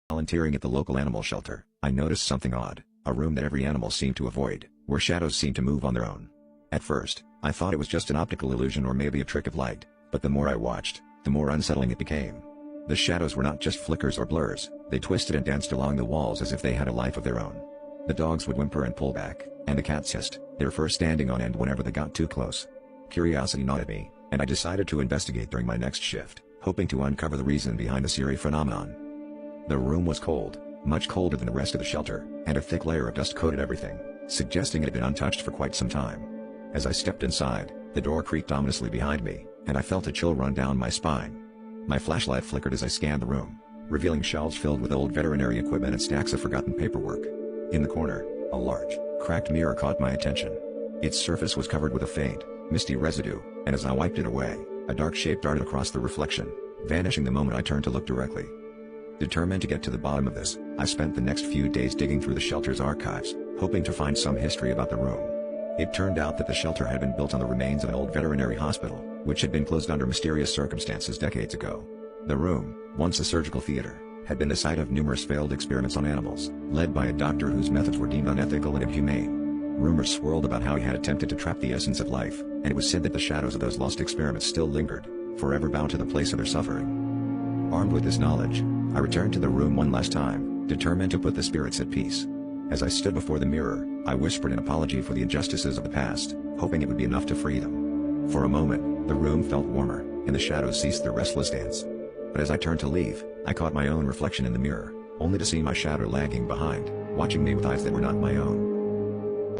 Volunteering at the local animal shelter, I noticed something odd, a room that every animal seemed to avoid, where shadows seemed to move on their own. At first, I thought it was just an optical illusion or maybe a trick of light, but the more I watched, the more unsettling it became. The shadows were not just flickers or blurs, they twisted and danced along the walls as if they had a life of their own. The dogs would whimper and pull back, and the cats hissed, their fur standing on end whenever they got too close. Curiosity gnawed at me, and I decided to investigate during my next shift, hoping to uncover the reason behind this eerie phenomenon. The room was cold, much colder than the rest of the shelter, and a thick layer of dust coated everything, suggesting it had been untouched for quite some time. As I stepped inside, the door creaked ominously behind me, and I felt a chill run down my spine. My flashlight flickered as I scanned the room, revealing shelves filled with old veterinary equipment and stacks of forgotten paperwork. In the corner, a large, cracked mirror caught my attention. Its surface was covered with a faint, misty residue, and as I wiped it away, a dark shape darted across the reflection, vanishing the moment I turned to look directly. Determined to get to the bottom of this, I spent the next few days digging through the shelter's archives, hoping to find some history about the room. It turned out that the shelter had been built on the remains of an old veterinary hospital, which had been closed under mysterious circumstances decades ago. The room, once a surgical theater, had been the site of numerous failed experiments on animals, led by a doctor whose methods were deemed unethical and inhumane. Rumors swirled about how he had attempted to trap the essence of life, and it was said that the shadows of those lost experiments still lingered, forever bound to the place of their suffering. Armed with this knowledge, I returned to the room one last time, determined to put the spirits at peace. As I stood before the mirror, I whispered an apology for the injustices of the past, hoping it would be enough to free them. For a moment, the room felt warmer, and the shadows ceased their restless dance. But as I turned to leave, I caught my own reflection in the mirror, only to see my shadow lagging behind, watching me with eyes that were not my own.